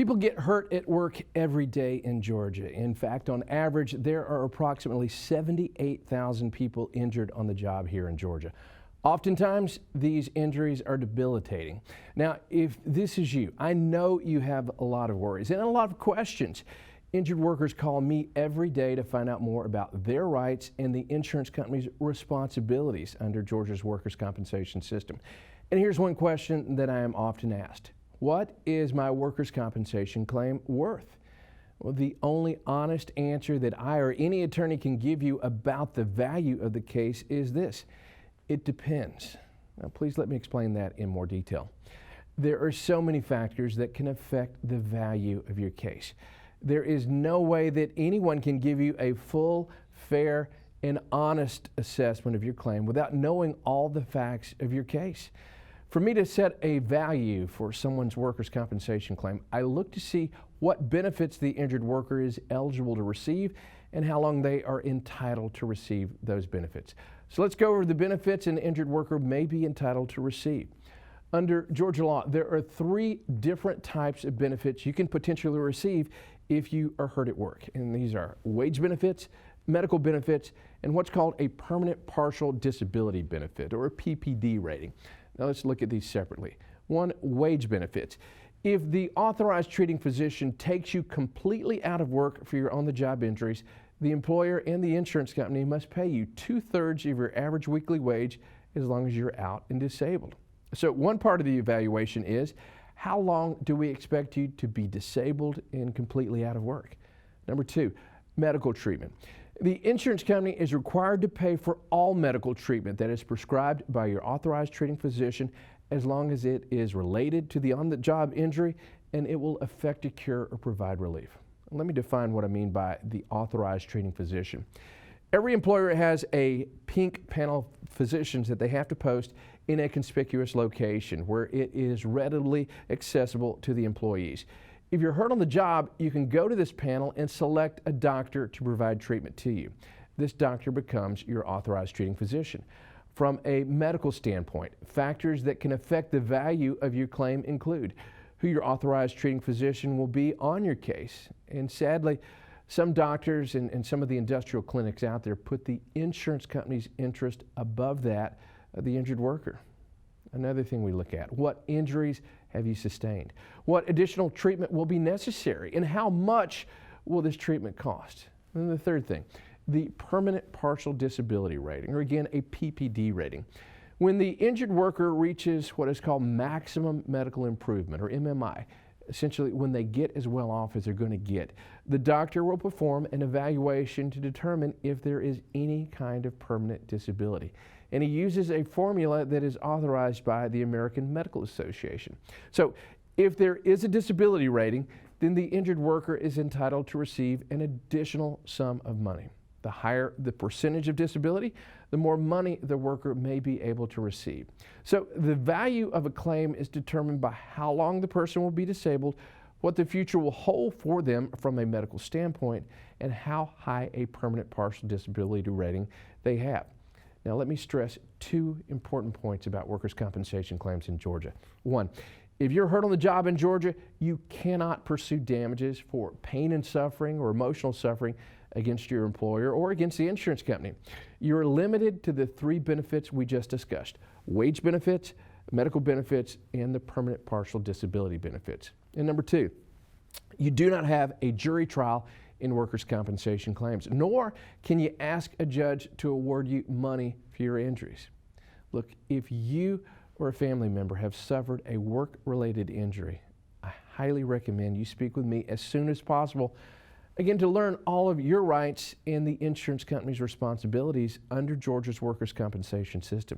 People get hurt at work every day in Georgia. In fact, on average, there are approximately 78,000 people injured on the job here in Georgia. Oftentimes, these injuries are debilitating. Now, if this is you, I know you have a lot of worries and a lot of questions. Injured workers call me every day to find out more about their rights and the insurance company's responsibilities under Georgia's workers' compensation system. And here's one question that I am often asked. What is my workers' compensation claim worth? Well, the only honest answer that I or any attorney can give you about the value of the case is this: it depends. Now, please let me explain that in more detail. There are so many factors that can affect the value of your case. There is no way that anyone can give you a full, fair, and honest assessment of your claim without knowing all the facts of your case. For me to set a value for someone's workers' compensation claim, I look to see what benefits the injured worker is eligible to receive and how long they are entitled to receive those benefits. So let's go over the benefits an injured worker may be entitled to receive. Under Georgia law, there are 3 different types of benefits you can potentially receive if you are hurt at work. And these are wage benefits, medical benefits, and what's called a permanent partial disability benefit, or a PPD rating. Now let's look at these separately. 1, wage benefits. If the authorized treating physician takes you completely out of work for your on-the-job injuries, the employer and the insurance company must pay you 2/3 of your average weekly wage as long as you're out and disabled. So one part of the evaluation is, how long do we expect you to be disabled and completely out of work? Number 2, medical treatment. The insurance company is required to pay for all medical treatment that is prescribed by your authorized treating physician as long as it is related to the on-the-job injury and it will affect a cure or provide relief. Let me define what I mean by the authorized treating physician. Every employer has a pink panel of physicians that they have to post in a conspicuous location where it is readily accessible to the employees. If you're hurt on the job, you can go to this panel and select a doctor to provide treatment to you. This doctor becomes your authorized treating physician. From a medical standpoint, factors that can affect the value of your claim include who your authorized treating physician will be on your case. And sadly, some doctors and some of the industrial clinics out there put the insurance company's interest above that of the injured worker. Another thing we look at: what injuries have you sustained? What additional treatment will be necessary? And how much will this treatment cost? And the third thing, the permanent partial disability rating, or again, a PPD rating. When the injured worker reaches what is called maximum medical improvement, or MMI, essentially when they get as well off as they're going to get, the doctor will perform an evaluation to determine if there is any kind of permanent disability. And he uses a formula that is authorized by the American Medical Association. So if there is a disability rating, then the injured worker is entitled to receive an additional sum of money. The higher the percentage of disability, the more money the worker may be able to receive. So the value of a claim is determined by how long the person will be disabled, what the future will hold for them from a medical standpoint, and how high a permanent partial disability rating they have. Now let me stress 2 important points about workers' compensation claims in Georgia. 1, if you're hurt on the job in Georgia, you cannot pursue damages for pain and suffering or emotional suffering against your employer or against the insurance company. You're limited to the 3 benefits we just discussed: wage benefits, medical benefits, and the permanent partial disability benefits. And number 2, you do not have a jury trial in workers' compensation claims, nor can you ask a judge to award you money for your injuries. Look, if you or a family member have suffered a work-related injury, I highly recommend you speak with me as soon as possible, again, to learn all of your rights and the insurance company's responsibilities under Georgia's workers' compensation system.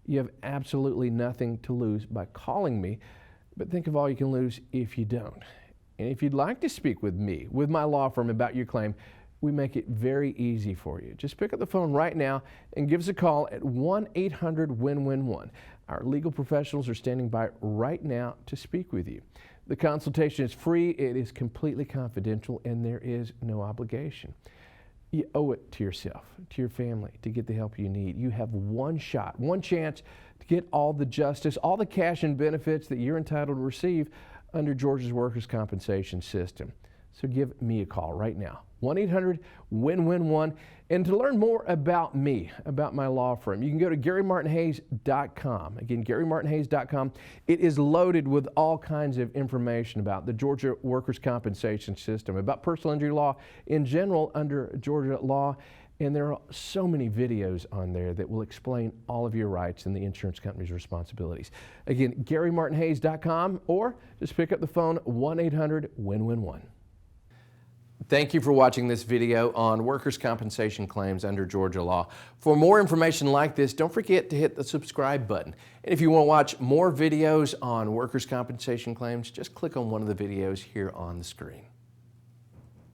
You have absolutely nothing to lose by calling me, but think of all you can lose if you don't. And if you'd like to speak with me, with my law firm, about your claim, we make it very easy for you. Just pick up the phone right now and give us a call at 1-800-WIN-WIN-1. Our legal professionals are standing by right now to speak with you. The consultation is free, it is completely confidential, and there is no obligation. You owe it to yourself, to your family, to get the help you need. You have one shot, one chance to get all the justice, all the cash and benefits that you're entitled to receive under Georgia's workers' compensation system. So give me a call right now, 1-800-WIN-WIN-1. And to learn more about me, about my law firm, you can go to GaryMartinHayes.com. Again, GaryMartinHayes.com. It is loaded with all kinds of information about the Georgia workers' compensation system, about personal injury law in general under Georgia law. And there are so many videos on there that will explain all of your rights and the insurance company's responsibilities. Again, GaryMartinHayes.com, or just pick up the phone, 1-800-WIN-WIN-1. Thank you for watching this video on workers' compensation claims under Georgia law. For more information like this, don't forget to hit the subscribe button. And if you want to watch more videos on workers' compensation claims, just click on one of the videos here on the screen.